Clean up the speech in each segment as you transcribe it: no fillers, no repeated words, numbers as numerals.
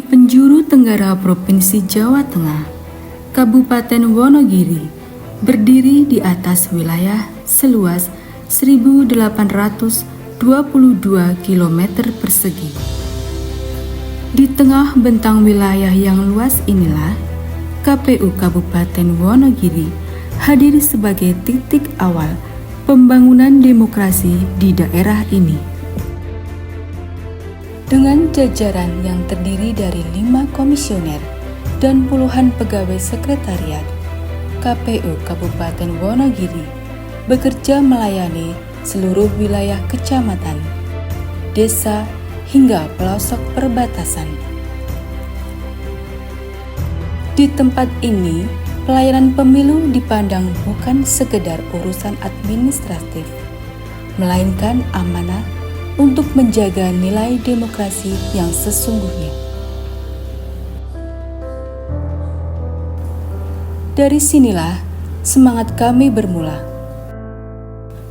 penjuru tenggara Provinsi Jawa Tengah, Kabupaten Wonogiri berdiri di atas wilayah seluas 1.822 km persegi. Di tengah bentang wilayah yang luas inilah, KPU Kabupaten Wonogiri hadir sebagai titik awal pembangunan demokrasi di daerah ini. Dengan jajaran yang terdiri dari 5 komisioner dan puluhan pegawai sekretariat, KPU Kabupaten Wonogiri bekerja melayani seluruh wilayah kecamatan, desa, hingga pelosok perbatasan. Di tempat ini, pelayanan pemilu dipandang bukan sekedar urusan administratif, melainkan amanah untuk menjaga nilai demokrasi yang sesungguhnya. Dari sinilah semangat kami bermula,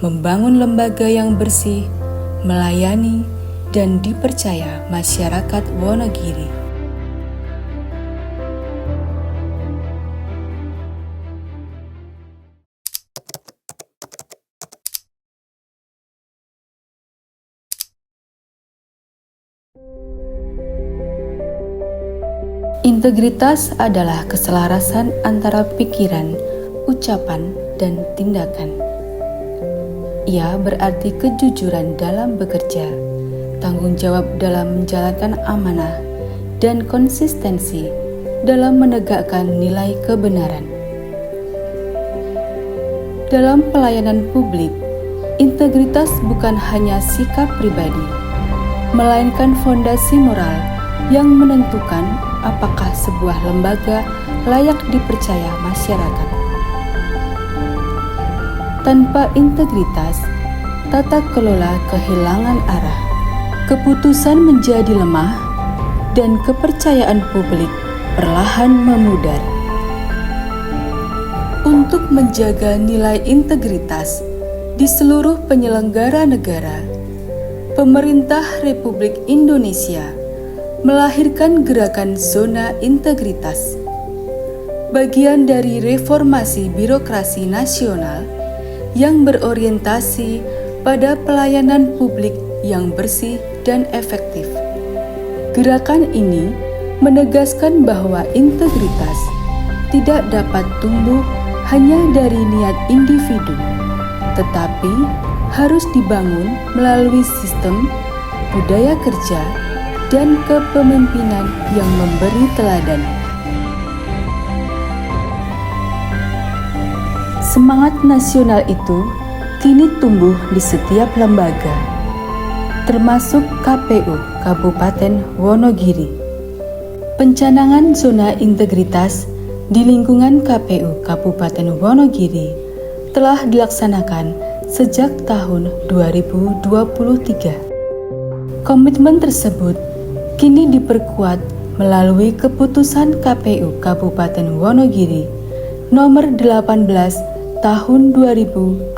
membangun lembaga yang bersih, melayani, dan dipercaya masyarakat Wonogiri. Integritas adalah keselarasan antara pikiran, ucapan, dan tindakan. Ia berarti kejujuran dalam bekerja, tanggung jawab dalam menjalankan amanah, dan konsistensi dalam menegakkan nilai kebenaran. Dalam pelayanan publik, integritas bukan hanya sikap pribadi, melainkan fondasi moral yang menentukan apakah sebuah lembaga layak dipercaya masyarakat. Tanpa integritas, tata kelola kehilangan arah, keputusan menjadi lemah, dan kepercayaan publik perlahan memudar. Untuk menjaga nilai integritas di seluruh penyelenggara negara, Pemerintah Republik Indonesia melahirkan gerakan Zona Integritas, bagian dari reformasi birokrasi nasional yang berorientasi pada pelayanan publik yang bersih dan efektif. Gerakan ini menegaskan bahwa integritas tidak dapat tumbuh hanya dari niat individu, tetapi harus dibangun melalui sistem, budaya kerja, dan kepemimpinan yang memberi teladan. Semangat nasional itu kini tumbuh di setiap lembaga, termasuk KPU Kabupaten Wonogiri. Pencanangan zona integritas di lingkungan KPU Kabupaten Wonogiri telah dilaksanakan sejak tahun 2023. Komitmen tersebut kini diperkuat melalui keputusan KPU Kabupaten Wonogiri nomor 18 tahun 2025.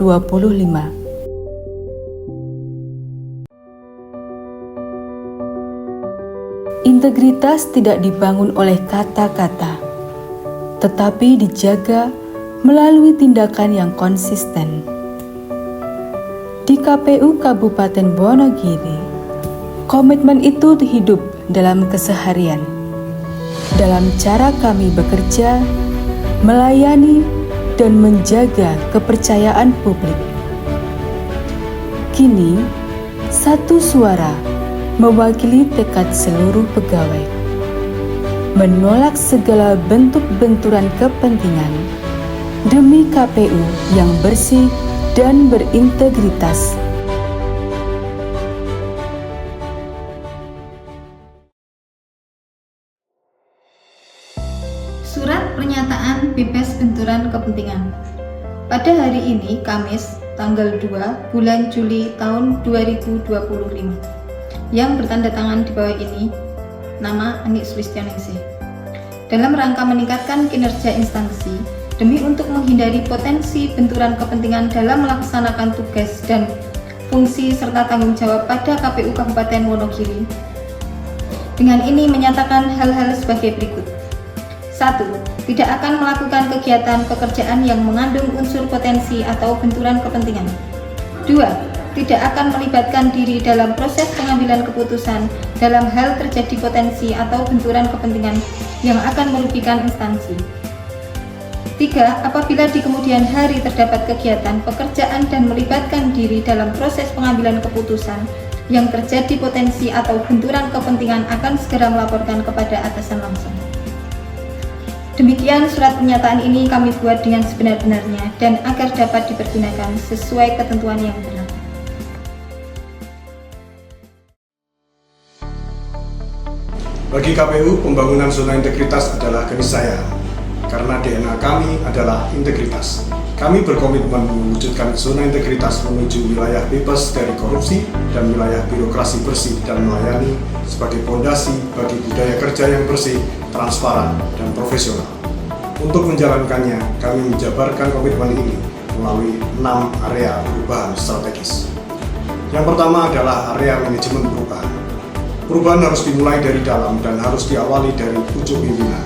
Integritas tidak dibangun oleh kata-kata, tetapi dijaga melalui tindakan yang konsisten. Di KPU Kabupaten Wonogiri, komitmen itu hidup dalam keseharian, dalam cara kami bekerja, melayani, dan menjaga kepercayaan publik. Kini, satu suara mewakili tekad seluruh pegawai, menolak segala bentuk benturan kepentingan demi KPU yang bersih dan berintegritas. Surat Pernyataan Bebas Benturan Kepentingan. Pada hari ini, Kamis, tanggal 2 bulan Juli tahun 2025, yang bertanda tangan di bawah ini, nama Anik Sulistianingsih. Dalam rangka meningkatkan kinerja instansi, demi untuk menghindari potensi benturan kepentingan dalam melaksanakan tugas dan fungsi serta tanggung jawab pada KPU Kabupaten Wonogiri, Dengan ini menyatakan hal-hal sebagai berikut. 1. Tidak akan melakukan kegiatan pekerjaan yang mengandung unsur potensi atau benturan kepentingan. 2. Tidak akan melibatkan diri dalam proses pengambilan keputusan dalam hal terjadi potensi atau benturan kepentingan yang akan merugikan instansi. 3. Apabila di kemudian hari terdapat kegiatan pekerjaan dan melibatkan diri dalam proses pengambilan keputusan yang terjadi potensi atau benturan kepentingan akan segera melaporkan kepada atasan langsung. Demikian surat pernyataan ini kami buat dengan sebenar-benarnya dan agar dapat dipergunakan sesuai ketentuan yang berlaku. Bagi KPU, pembangunan zona integritas adalah keniscayaan, karena DNA kami adalah integritas. Kami berkomitmen mewujudkan zona integritas menuju wilayah bebas dari korupsi dan wilayah birokrasi bersih dan melayani sebagai fondasi bagi budaya kerja yang bersih, transparan, dan profesional. Untuk menjalankannya, kami menjabarkan komitmen ini melalui 6 area perubahan strategis. Yang pertama adalah area manajemen perubahan. Perubahan harus dimulai dari dalam dan harus diawali dari pucuk pimpinan.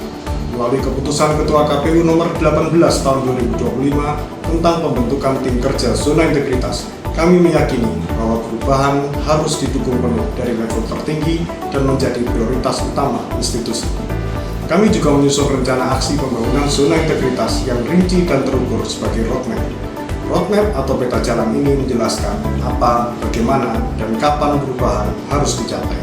Melalui keputusan Ketua KPU nomor 18 tahun 2025 tentang pembentukan tim kerja zona integritas, kami meyakini bahwa perubahan harus didukung penuh dari level tertinggi dan menjadi prioritas utama institusi. Kami juga menyusun rencana aksi pembangunan zona integritas yang rinci dan terukur sebagai roadmap. Roadmap atau peta jalan ini menjelaskan apa, bagaimana, dan kapan perubahan harus dicapai.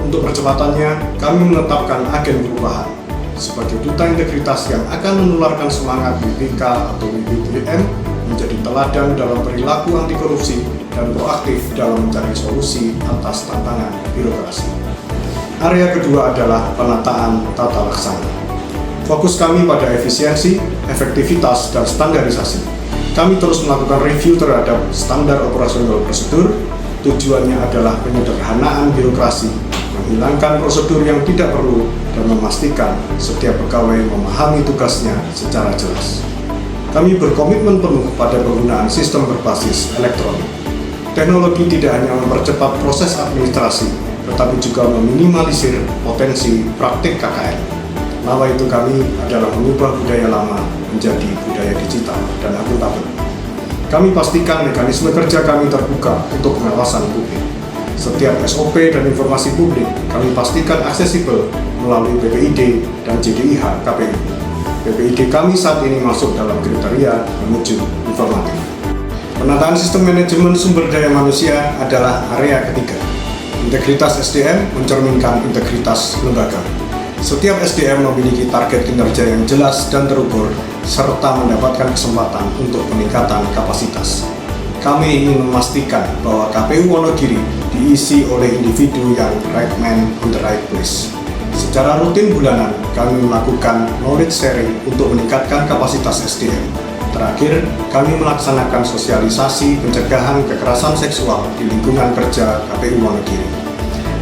Untuk percepatannya, kami menetapkan agen perubahan sebagai duta integritas yang akan menularkan semangat BPK atau BPM menjadi teladan dalam perilaku anti korupsi dan proaktif dalam mencari solusi atas tantangan birokrasi. Area kedua adalah penataan tata laksana. Fokus kami pada efisiensi, efektivitas, dan standarisasi. Kami terus melakukan review terhadap standar operasional prosedur. Tujuannya adalah penyederhanaan birokrasi, menghilangkan prosedur yang tidak perlu, dan memastikan setiap pegawai memahami tugasnya secara jelas. Kami berkomitmen penuh pada penggunaan sistem berbasis elektronik. Teknologi tidak hanya mempercepat proses administrasi, tetapi juga meminimalisir potensi praktik KKN. Nawa itu kami adalah mengubah budaya lama menjadi budaya digital dan akuntabel. Kami pastikan mekanisme kerja kami terbuka untuk pengawasan publik. Setiap SOP dan informasi publik kami pastikan aksesibel melalui BPID dan JDIH KPU. BPID kami saat ini masuk dalam kriteria menuju informatif. Penataan sistem manajemen sumber daya manusia adalah area ketiga. Integritas SDM mencerminkan integritas lembaga. Setiap SDM memiliki target kinerja yang jelas dan terukur, serta mendapatkan kesempatan untuk peningkatan kapasitas. Kami ingin memastikan bahwa KPU Wonogiri diisi oleh individu yang right man on the right place. Secara rutin bulanan, kami melakukan knowledge sharing untuk meningkatkan kapasitas SDM. Terakhir, kami melaksanakan sosialisasi pencegahan kekerasan seksual di lingkungan kerja KPU Wonogiri.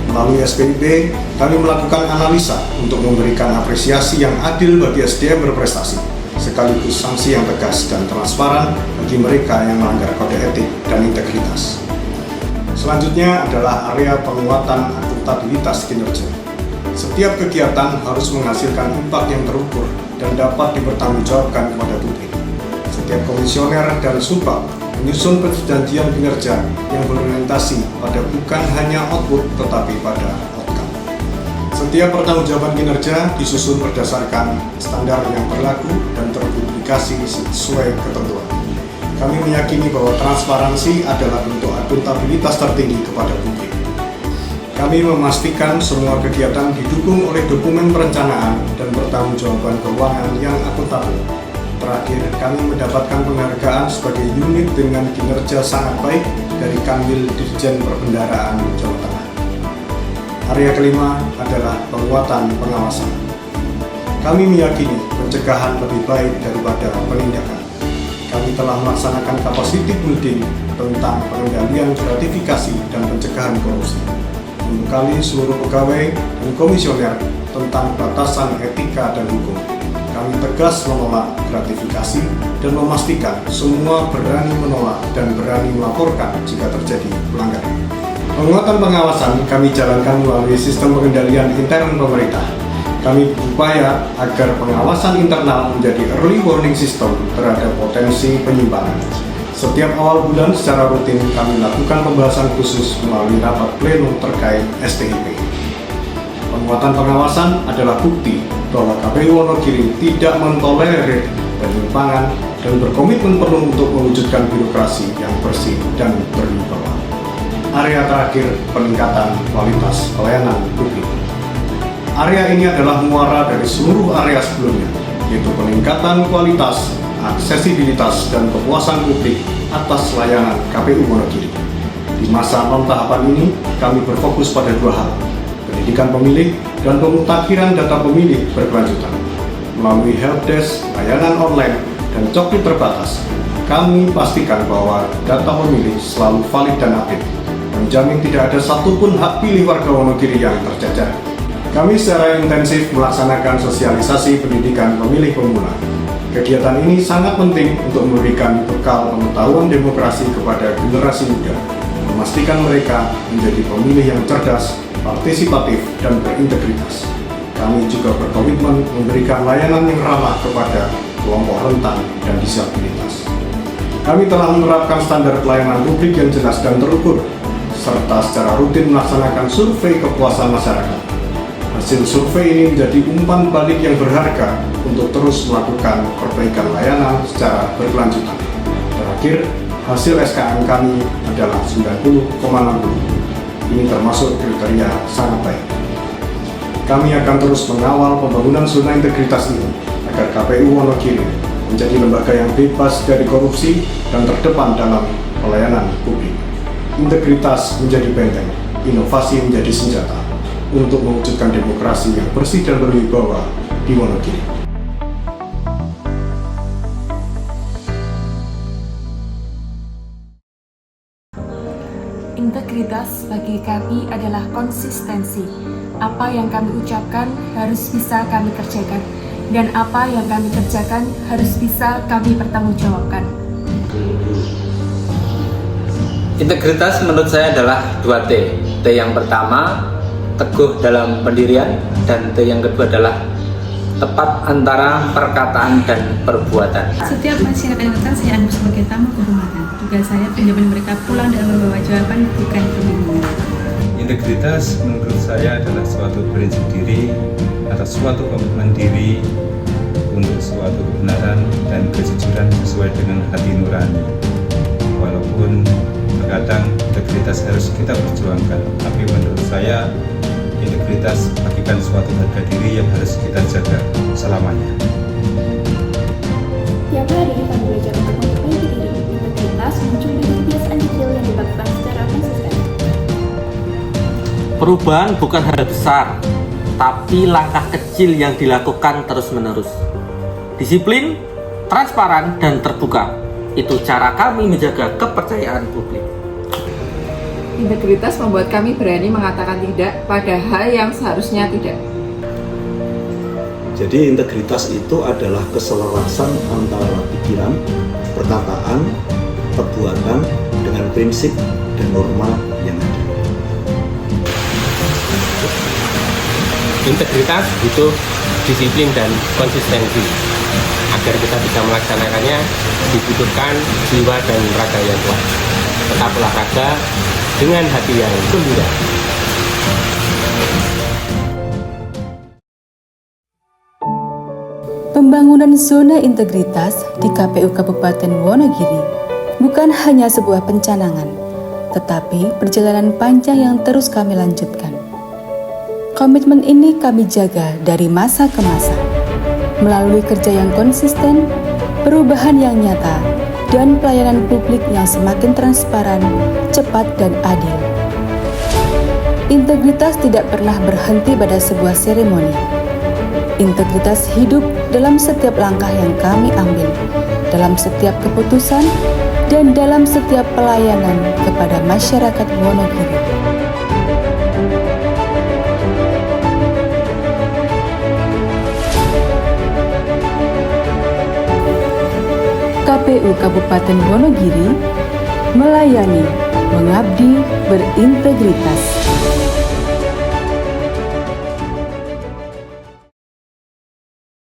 Melalui SPIP, kami melakukan analisa untuk memberikan apresiasi yang adil bagi SDM berprestasi, sekaligus sanksi yang tegas dan transparan bagi mereka yang melanggar kode etik dan integritas. Selanjutnya adalah area penguatan akuntabilitas kinerja. Setiap kegiatan harus menghasilkan impak yang terukur dan dapat dipertanggungjawabkan kepada publik. Setiap komisioner dan subbab menyusun perjanjian kinerja yang berorientasi pada bukan hanya output tetapi pada outcome. Setiap pertanggungjawaban kinerja disusun berdasarkan standar yang berlaku dan terpublikasi sesuai ketentuan. Kami meyakini bahwa transparansi adalah bentuk akuntabilitas tertinggi kepada publik. Kami memastikan semua kegiatan didukung oleh dokumen perencanaan dan pertanggungjawaban keuangan yang akuntabel. Terakhir, kami mendapatkan penghargaan sebagai unit dengan kinerja sangat baik dari Kanwil Dirjen Perbendaharaan Jawa Tengah. Area kelima adalah penguatan pengawasan. Kami meyakini pencegahan lebih baik daripada penindakan. Kami telah melaksanakan capacity building tentang pengendalian gratifikasi dan pencegahan korupsi, membekali seluruh pegawai dan komisioner tentang batasan etika dan hukum. Kami tegas menolak gratifikasi dan memastikan semua berani menolak dan berani melaporkan jika terjadi pelanggaran. Penguatan pengawasan kami jalankan melalui sistem pengendalian intern pemerintah. Kami berupaya agar pengawasan internal menjadi early warning system terhadap potensi penyimpangan. Setiap awal bulan secara rutin kami lakukan pembahasan khusus melalui rapat pleno terkait STIP. Penguatan pengawasan adalah bukti bahwa KPU Wonogiri tidak mentolerir penyimpangan dan berkomitmen penuh untuk mewujudkan birokrasi yang bersih dan berwibawa. Area terakhir, peningkatan kualitas pelayanan publik. Area ini adalah muara dari seluruh area sebelumnya, yaitu peningkatan kualitas, aksesibilitas, dan kepuasan publik atas layanan KPU Wonogiri. Di masa non-tahapan ini, kami berfokus pada dua hal, pendidikan pemilih dan pemutakhiran data pemilih berkelanjutan. Melalui helpdesk, layanan online, dan coklit terbatas, kami pastikan bahwa data pemilih selalu valid dan update, menjamin tidak ada satupun hak pilih warga Wonogiri yang tercecer. Kami secara intensif melaksanakan sosialisasi pendidikan pemilih pemula. Kegiatan ini sangat penting untuk memberikan bekal pengetahuan demokrasi kepada generasi muda, memastikan mereka menjadi pemilih yang cerdas, partisipatif, dan berintegritas. Kami juga berkomitmen memberikan layanan yang ramah kepada kelompok rentan dan disabilitas. Kami telah menerapkan standar pelayanan publik yang jelas dan terukur, serta secara rutin melaksanakan survei kepuasan masyarakat. Hasil survei ini menjadi umpan balik yang berharga untuk terus melakukan perbaikan layanan secara berkelanjutan. Terakhir, hasil SKM kami adalah 90,60. Ini termasuk kriteria sangat baik. Kami akan terus mengawal pembangunan zona integritas ini agar KPU Wonogiri menjadi lembaga yang bebas dari korupsi dan terdepan dalam pelayanan publik. Integritas menjadi benteng, inovasi menjadi senjata untuk mewujudkan demokrasi yang bersih dan berwibawa di Wonogiri. Integritas bagi kami adalah konsistensi. Apa yang kami ucapkan harus bisa kami kerjakan, dan apa yang kami kerjakan harus bisa kami pertanggungjawabkan. Integritas menurut saya adalah 2T. T yang pertama, teguh dalam pendirian, dan T yang kedua adalah tepat antara perkataan dan perbuatan. Setiap masyarakat yang datang saya anggap sebagai tamu kehormatan. Tugas saya menjamin mereka pulang dengan membawa jawaban, bukan kebingungan. Integritas menurut saya adalah suatu prinsip diri atau suatu komitmen diri untuk suatu kebenaran dan kejujuran sesuai dengan hati nurani. Walaupun terkadang integritas harus kita perjuangkan, tapi menurut saya integritas bagikan suatu harga diri yang harus kita jaga selamanya. Tiap hari kami belajar untuk memperbaiki diri. Integritas muncul dari kebiasaan kecil yang dilakukan secara konsisten. Perubahan bukan hal besar, tapi langkah kecil yang dilakukan terus-menerus. Disiplin, transparan, dan terbuka. Itu cara kami menjaga kepercayaan publik. Integritas membuat kami berani mengatakan tidak pada hal yang seharusnya tidak. Jadi integritas itu adalah keselarasan antara pikiran, perkataan, perbuatan dengan prinsip dan norma yang ada. Integritas butuh disiplin dan konsistensi. Agar kita bisa melaksanakannya dibutuhkan jiwa dan raga yang kuat. Tetap olahraga dengan hati yang gembira. Pembangunan zona integritas di KPU Kabupaten Wonogiri bukan hanya sebuah pencanangan, tetapi perjalanan panjang yang terus kami lanjutkan. Komitmen ini kami jaga dari masa ke masa, melalui kerja yang konsisten, perubahan yang nyata, dan pelayanan publik yang semakin transparan, cepat, dan adil. Integritas tidak pernah berhenti pada sebuah seremoni. Integritas hidup dalam setiap langkah yang kami ambil, dalam setiap keputusan, dan dalam setiap pelayanan kepada masyarakat Wonogiri. KPU Kabupaten Wonogiri melayani, mengabdi berintegritas.